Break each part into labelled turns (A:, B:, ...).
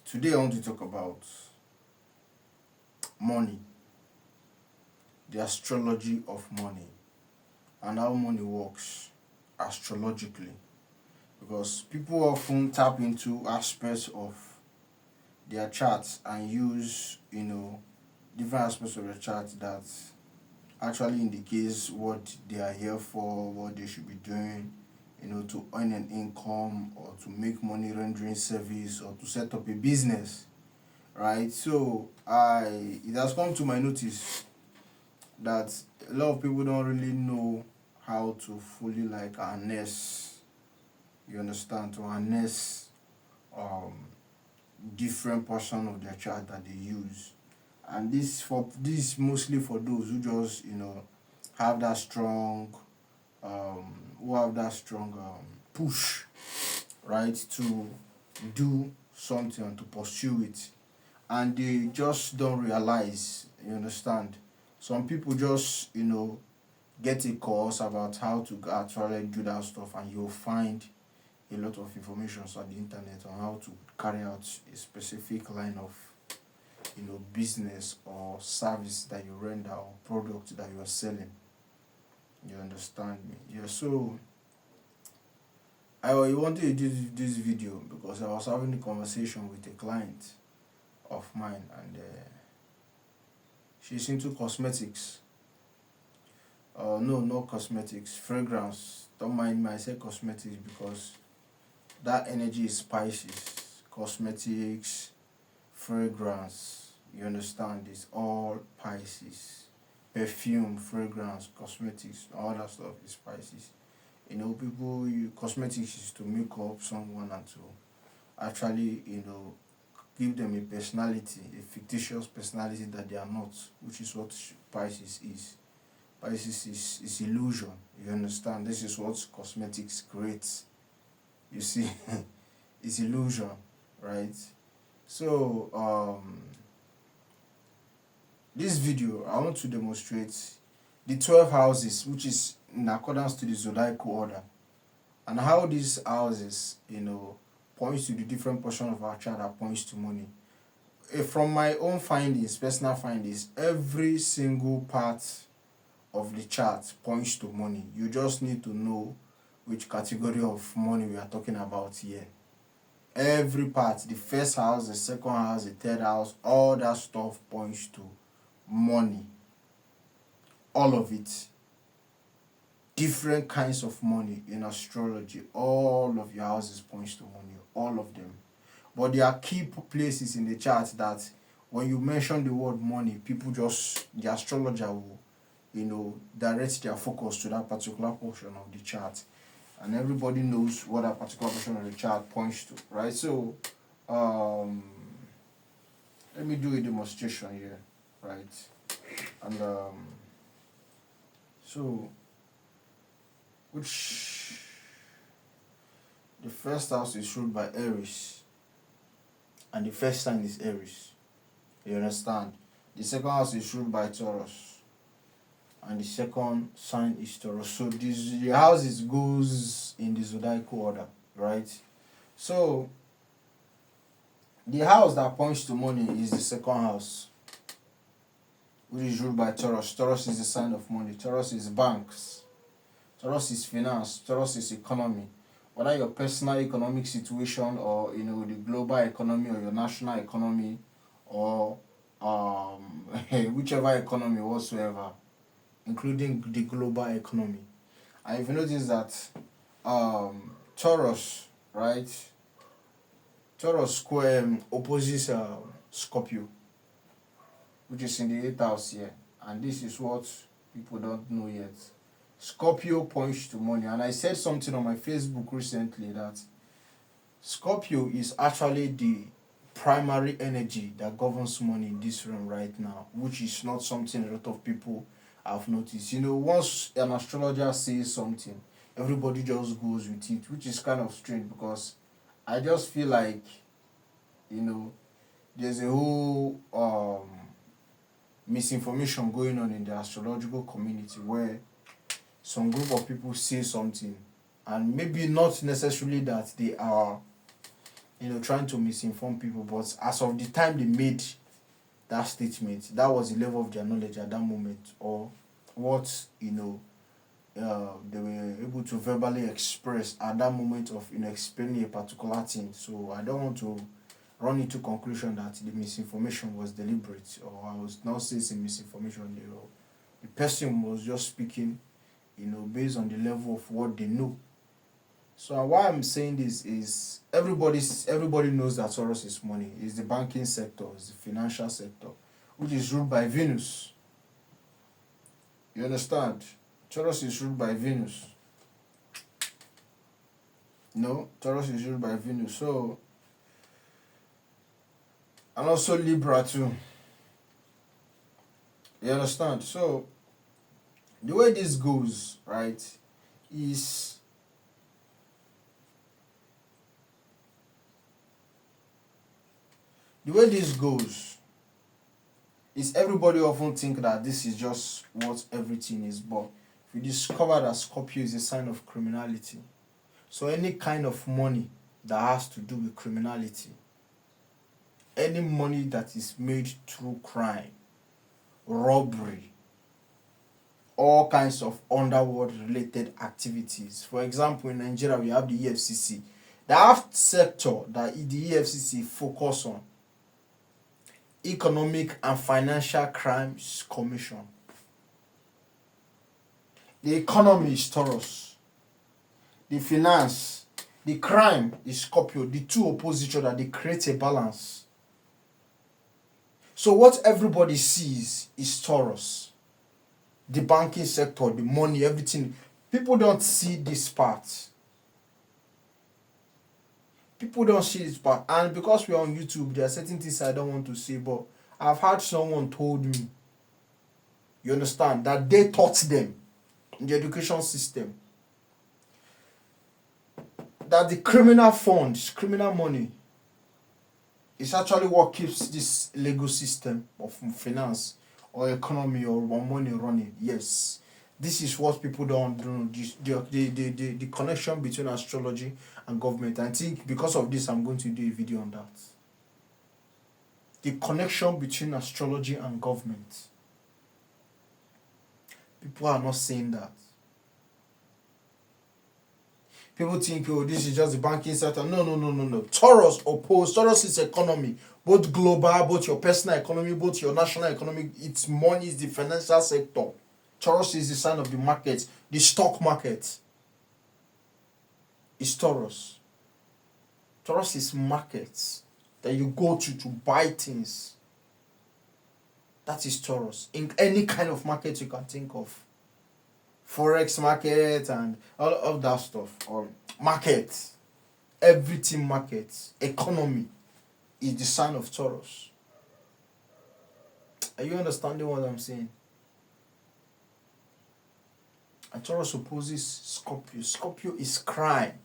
A: Today I want to talk about money, the astrology of money, and how money works astrologically. Because people often tap into aspects of their charts and use, different aspects of the chart that actually indicates what they are here for, what they should be doing, to earn an income or to make money rendering service or to set up a business, right? So it has come to my notice that a lot of people don't really know how to fully harness, you understand, to harness um different portion of their chart that they use. And this mostly for those who just have that strong push, right, to do something and to pursue it, and they just don't realize, you understand. Some people just get a course about how to actually do that stuff, and you'll find a lot of information on the internet on how to carry out a specific line of business or service that you render or product that you are selling. You understand me? Yeah. So I wanted to do this video because I was having a conversation with a client of mine, and she's into cosmetics. No, not cosmetics, fragrance. Don't mind me, I say cosmetics because that energy is Pisces. Cosmetics, fragrance, you understand, it's all Pisces. Perfume, fragrance, cosmetics, all that stuff is Pisces. People, cosmetics is to make up someone and to actually, give them a personality, a fictitious personality that they are not, which is what Pisces is. Pisces is illusion, you understand? This is what cosmetics creates. You see, it's illusion, right? So, this video, I want to demonstrate the 12 houses, which is in accordance to the Zodiacal order, and how these houses, points to the different portion of our chart that points to money. From my own findings, personal findings, every single part of the chart points to money. You just need to know which category of money we are talking about here. Every part, the first house, the second house, the third house, all that stuff points to money. All of it. Different kinds of money in astrology. All of your houses points to money. All of them. But there are key places in the chart that when you mention the word money, the astrologer will, direct their focus to that particular portion of the chart. And everybody knows what that particular portion of the chart points to, right? So, let me do a demonstration here, right? And so, the first house is ruled by Aries, and the first sign is Aries. You understand? The second house is ruled by Taurus, and the second sign is Taurus. So the houses goes in the zodiacal order, right? So the house that points to money is the second house, which is ruled by Taurus. Taurus is the sign of money. Taurus is banks. Taurus is finance. Taurus is economy. Whether your personal economic situation or the global economy or your national economy or whichever economy whatsoever, including the global economy. And if you notice that Taurus, right? Taurus square opposes Scorpio, which is in the 8th house here. And this is what people don't know yet. Scorpio points to money. And I said something on my Facebook recently that Scorpio is actually the primary energy that governs money in this realm right now, which is not something a lot of people have noticed. Once an astrologer says something, everybody just goes with it, which is kind of strange because I just feel like, there's a whole misinformation going on in the astrological community where some group of people say something, and maybe not necessarily that they are trying to misinform people. But as of the time they made that statement, that was the level of their knowledge at that moment, or what they were able to verbally express at that moment of explaining a particular thing. So I don't want to run into conclusion that the misinformation was deliberate, or I was not saying it's a misinformation. The person was just speaking, based on the level of what they know. So why I'm saying this is everybody knows that Taurus is money. It's the banking sector, it's the financial sector, which is ruled by Venus. You understand? Taurus is ruled by Venus. No, Taurus is ruled by Venus. So, and also Libra too. You understand? So, the way this goes, right, is the way this goes is everybody often think that this is just what everything is, but we discover that Scorpio is a sign of criminality. So any kind of money that has to do with criminality, any money that is made through crime, robbery, all kinds of underworld related activities. For example, in Nigeria we have the EFCC. The half sector that the EFCC focus on, Economic and Financial Crimes Commission. The economy is Taurus. The finance, the crime is Scorpio. The two oppose each other. They create a balance. So what everybody sees is Taurus. The banking sector, the money, everything. People don't see this part. People don't see this part. And because we're on YouTube, there are certain things I don't want to say, but I've had someone told me, you understand, that they taught them in the education system that the criminal funds, criminal money, is actually what keeps this legal system of finance or economy or money running. Yes, this is what people don't do. The connection between astrology and government. I think because of this, I'm going to do a video on that. The connection between astrology and government. People are not saying that. People think, oh, this is just the banking sector. No. Taurus oppose. Taurus is economy. Both global, both your personal economy, both your national economy. It's money, is the financial sector. Taurus is the sign of the market. The stock market is Taurus. Taurus is markets that you go to buy things. That is Taurus. In any kind of market you can think of. Forex market and all of that stuff, or market, everything market, economy is the sign of Taurus. Are you understanding what I'm saying? And Taurus opposes Scorpio. Scorpio is crime.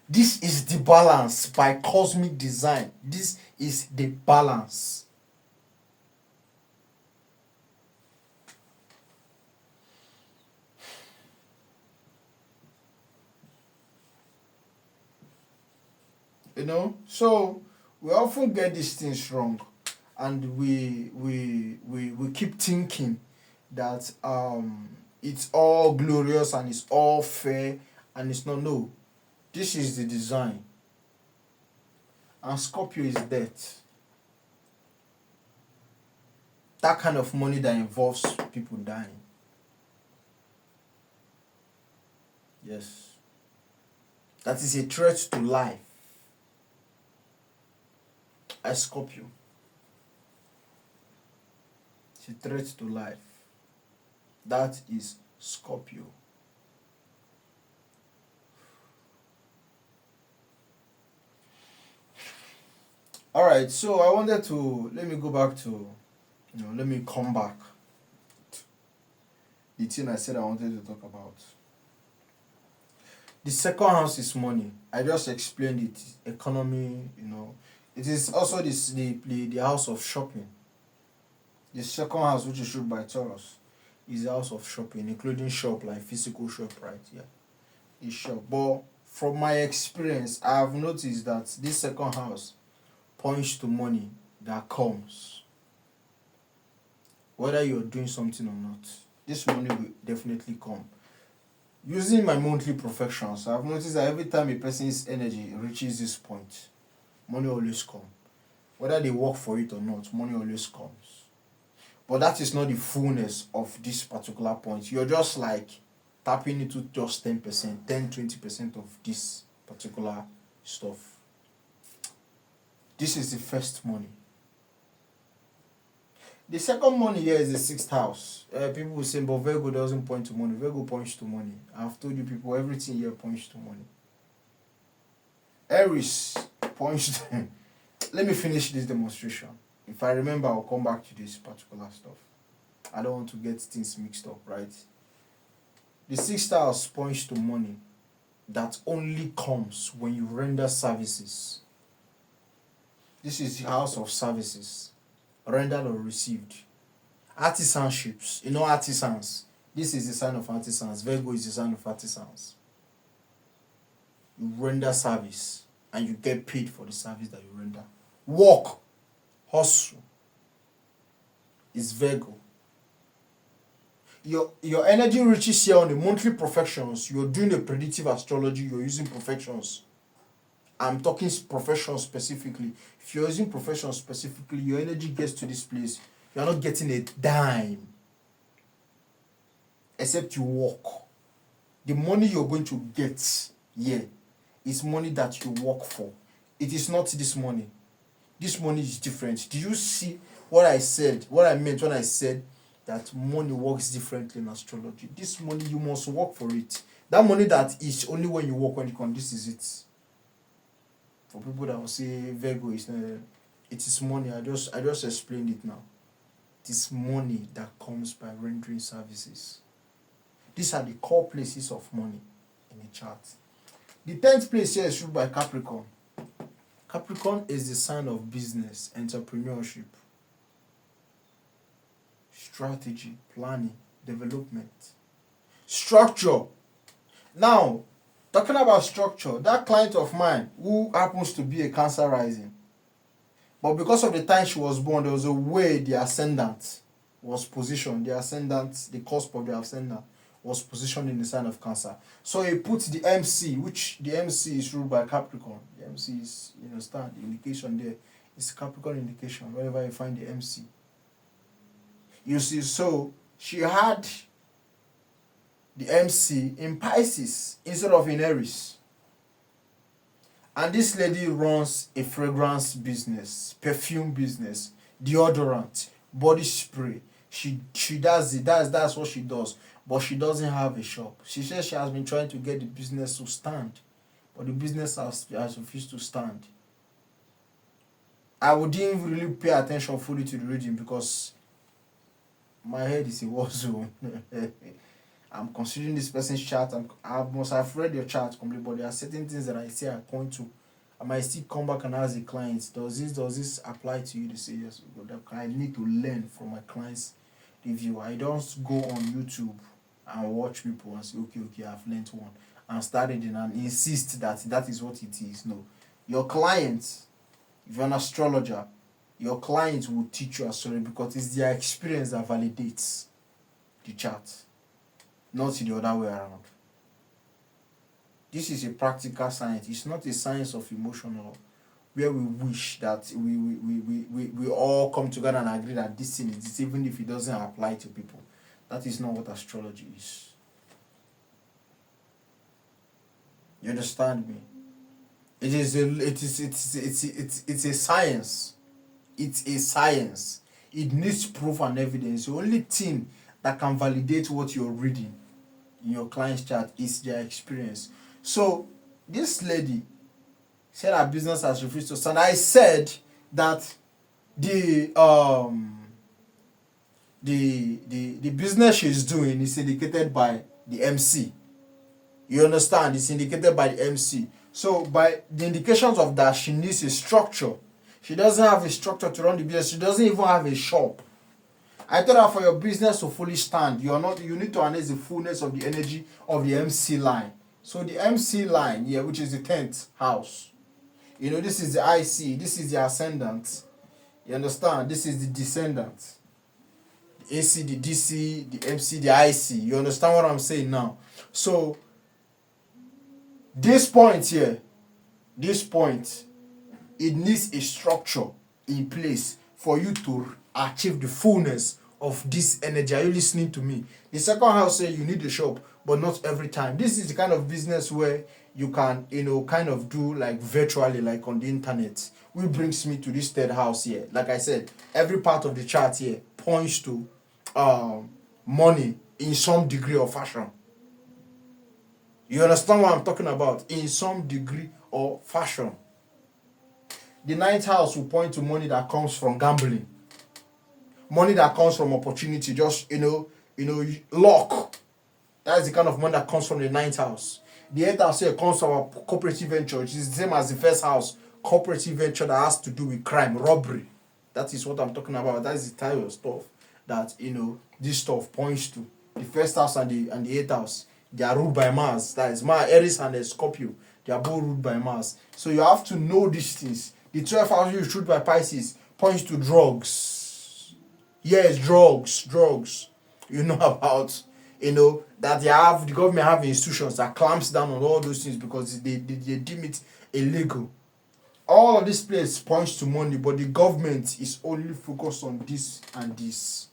A: This is the balance by cosmic design. This is the balance. So we often get these things wrong, and we keep thinking that it's all glorious and it's all fair, and it's not. No, this is the design, and Scorpio is death. That kind of money that involves people dying. Yes, that is a threat to life. A Scorpio. It's a threat to life. That is Scorpio. Alright, so I wanted to let me come back to the thing I said I wanted to talk about. The second house is money. I just explained it. Economy, It is also the house of shopping. The second house, which is ruled by Taurus, is the house of shopping, including shop, like physical shop, right? Yeah. It's shop. But from my experience, I have noticed that this second house points to money that comes. Whether you're doing something or not, this money will definitely come. Using my monthly professions, I've noticed that every time a person's energy reaches this point, money always comes. Whether they work for it or not, money always comes. But that is not the fullness of this particular point. You're just like tapping into just 10%, 10-20% of this particular stuff. This is the first money. The second money here is the sixth house. People will say, but Virgo doesn't point to money. Virgo points to money. I've told you people, everything here points to money. Aries points to... Let me finish this demonstration. If I remember, I'll come back to this particular stuff. I don't want to get things mixed up, right? The sixth house points to money that only comes when you render services. This is the house of services, rendered or received. Artisanships, artisans. This is the sign of artisans. Virgo is the sign of artisans. You render service and you get paid for the service that you render. Work, hustle is Virgo. Your energy reaches here on the monthly professions. You're doing a predictive astrology, you're using professions. I'm talking professions specifically. If you're using professions specifically, your energy gets to this place. You're not getting a dime. Except you work. The money you're going to get here is money that you work for. It is not this money. This money is different. Do you see what I said? What I meant when I said that money works differently in astrology? This money, you must work for it. That money that is only when you work, when you come, this is it. For people that will say Virgo is not, it is money. I just explained it now. It is money that comes by rendering services. These are the core places of money in a chart. The 10th place here is ruled by Capricorn. Capricorn is the sign of business, entrepreneurship, strategy, planning, development, structure. Now, talking about structure, that client of mine who happens to be a Cancer rising, but because of the time she was born, there was a way the ascendant was positioned. The ascendant, the cusp of the ascendant was positioned in the sign of Cancer. So he puts the MC, which the MC is ruled by Capricorn. The MC is, you understand, the indication there is Capricorn indication, wherever you find the MC. You see, so she had the MC in Pisces instead of in Aries. And this lady runs a fragrance business, perfume business, deodorant, body spray. She does it. That's what she does. But she doesn't have a shop. She says she has been trying to get the business to stand, but the business has refused to stand. I didn't really pay attention fully to the reading because my head is a war zone. I'm considering this person's chart. I've read your chart completely, but there are certain things that I say I point to. I might still come back and ask the clients, does this apply to you? They say yes. I need to learn from my clients' review. I don't go on YouTube and watch people and say, okay, I've learned one, and start reading and insist that is what it is. No. Your clients, if you're an astrologer, your clients will teach you astrology because it's their experience that validates the chart, not the other way around. This is a practical science. It's not a science of emotional, where we wish that we all come together and agree that this thing is this, even if it doesn't apply to people. That is not what astrology is. You understand me? It's a science. It's a science. It needs proof and evidence. The only thing that can validate what you're reading in your client's chart is their experience. So this lady said her business has refused to stand. I said that the business she's doing is indicated by the MC. You understand? It's indicated by the MC. So by the indications of that, she needs a structure. She doesn't have a structure to run the business. She doesn't even have a shop. I thought that for your business to fully stand, you need to harness the fullness of the energy of the MC line. So the MC line here, which is the 10th house, this is the IC, this is the ascendant. You understand? This is the descendant. The AC, the DC, the MC, the IC. You understand what I'm saying now? So this point here, it needs a structure in place for you to achieve the fullness of this energy. Are you listening to me? The second house says you need a shop, but not every time. This is the kind of business where you can, kind of do like virtually, like on the internet. Which brings me to this third house here. Like I said, every part of the chart here points to money in some degree or fashion. You understand what I'm talking about? In some degree or fashion. The 9th house will point to money that comes from gambling. Money that comes from opportunity, just, luck. That's the kind of money that comes from the 9th house. The 8th house here comes from a cooperative venture, which is the same as the first house. Cooperative venture that has to do with crime, robbery. That is what I'm talking about. That is the type of stuff that, this stuff points to. The first house and the 8th house, they are ruled by Mars. That is Mars, Aries and Scorpio. They are both ruled by Mars. So you have to know these things. The 12th house, you shoot by Pisces, points to drugs. Yes, drugs. You know about, that the government have institutions that clamps down on all those things because they deem it illegal. All of this place points to money, but the government is only focused on this and this.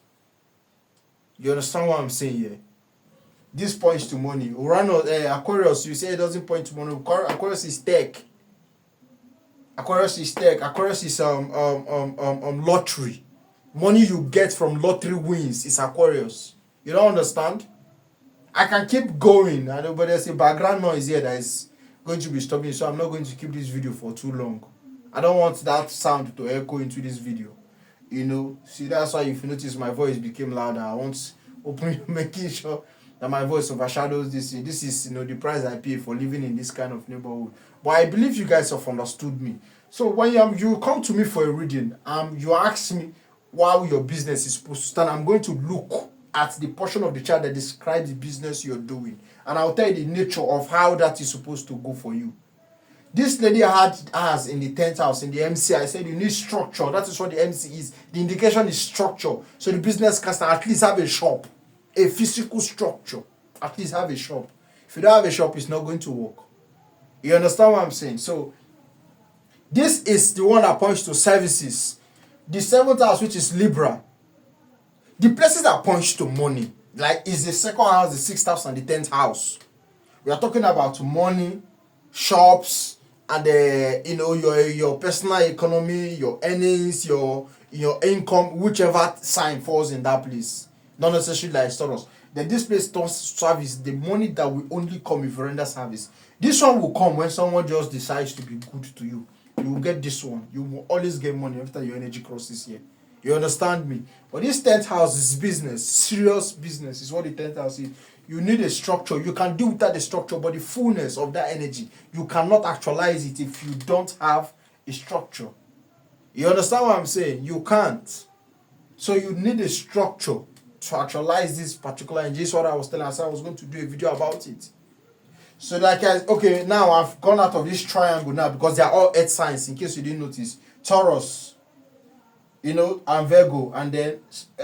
A: You understand what I'm saying here? This points to money. Uranus, Aquarius, you say it doesn't point to money. Aquarius is tech. Aquarius is lottery. Money you get from lottery wins is Aquarius. You don't understand? I can keep going. I know, but there's a background noise here that is going to be stopping, so I'm not going to keep this video for too long. I don't want that sound to echo into this video. See, that's why if you notice my voice became louder. I want making sure that my voice overshadows this. This is, the price I pay for living in this kind of neighborhood. But I believe you guys have understood me. So when you come to me for a reading, you ask me how your business is supposed to stand, I'm going to look at the portion of the chart that describes the business you're doing, and I'll tell you the nature of how that is supposed to go for you. This lady has in the 10th house, in the MC, I said you need structure. That is what the MC is. The indication is structure. So the business can at least have a shop, a physical structure. At least have a shop. If you don't have a shop, it's not going to work. You understand what I'm saying? So this is the one that points to services. The 7th house, which is Libra, the places that points to money, like is the 2nd house, the 6th house, and the 10th house. We are talking about money, shops, and your personal economy, your earnings, your income, whichever sign falls in that place. Not necessarily like Taurus. Then this place does service, the money that will only come if you render service. This one will come when someone just decides to be good to you. You will get this one. You will always get money after your energy crosses here. You understand me? But this 10th house is business. Serious business is what the 10th house is. You need a structure. You can do without the structure, but the fullness of that energy, you cannot actualize it if you don't have a structure. You understand what I'm saying? You can't. So you need a structure to actualize this particular energy. This is what I was telling us. I was going to do a video about it. So now I've gone out of this triangle now because they are all earth signs, in case you didn't notice. Taurus, and Virgo, and then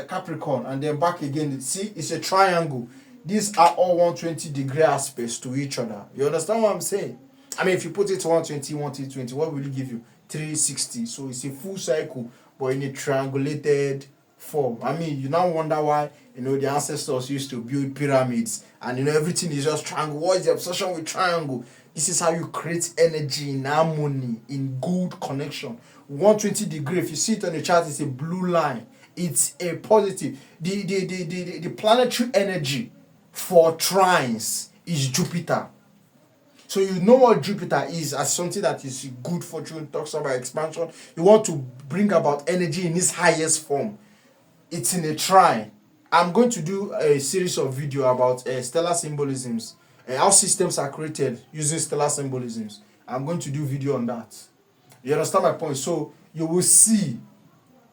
A: Capricorn, and then back again. See, it's a triangle. These are all 120-degree aspects to each other. You understand what I'm saying? I mean, if you put it 120, 120, what will it give you? 360. So it's a full cycle, but in a triangulated form. I mean, you now wonder why, the ancestors used to build pyramids, and, everything is just triangle. What is the obsession with triangle? This is how you create energy in harmony, in good connection. 120-degree, if you see it on the chart, it's a blue line. It's a positive. The planetary energy for trines is Jupiter. So you know what Jupiter is as something that is good fortune, talks about expansion. You want to bring about energy in its highest form. It's in a trine. I'm going to do a series of video about stellar symbolisms, how systems are created using stellar symbolisms. I'm going to do video on that. You understand my point? So you will see.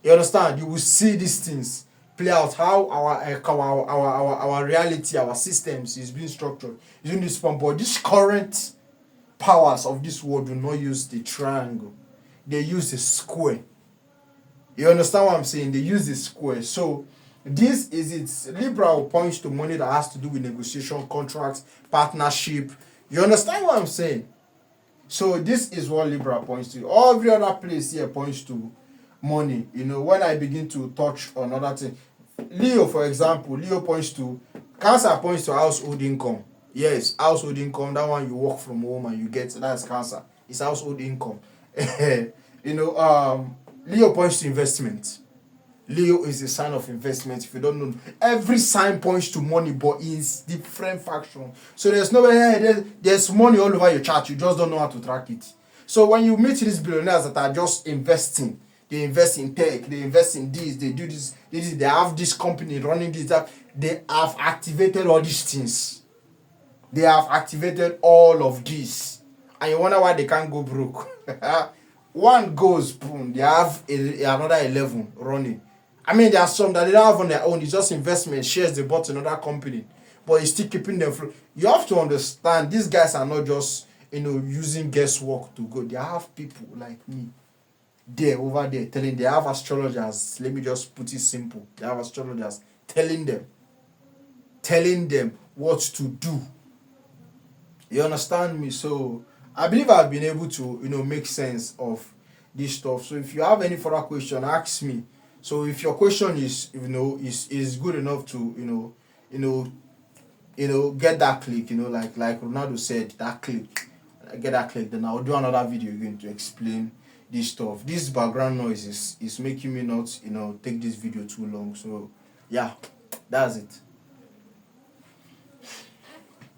A: You understand? You will see these things play out, how our reality, our systems is being structured using this form. But these current powers of this world do not use the triangle, they use the square. You understand what I'm saying? They use the square. So this is its Libra points to money that has to do with negotiation, contracts, partnership. You understand what I'm saying? So this is what Libra points to. Every other place here points to money. When I begin to touch on other things, Leo, for example, Leo points to Cancer, points to household income. Yes, household income. That one you work from home and you get, that's Cancer. It's household income. Leo points to investment. Leo is a sign of investment. If you don't know, every sign points to money, but it's different faction. So there's no way there's money all over your chart. You just don't know how to track it. So when you meet these billionaires that are just investing, they invest in tech, they invest in this, they do this, they have this company running this, that. They have activated all these things. They have activated all of this, and you wonder why they can't go broke. One goes, boom, they have another 11 running. I mean, there are some that they don't have on their own. It's just investment shares they bought in another company, but it's still keeping them flow. You have to understand, these guys are not just using guesswork to go. They have people like me there, over there, telling. They have astrologers. Let me just put it simple. They have astrologers telling them what to do. You understand me? So I believe I've been able to make sense of this stuff. So if you have any further question, ask me. So if your question is is good enough to get that click, like Ronaldo said, that click, get that click, then I'll do another video again to explain this stuff. This background noise is making me not take this video too long. So yeah, that's it.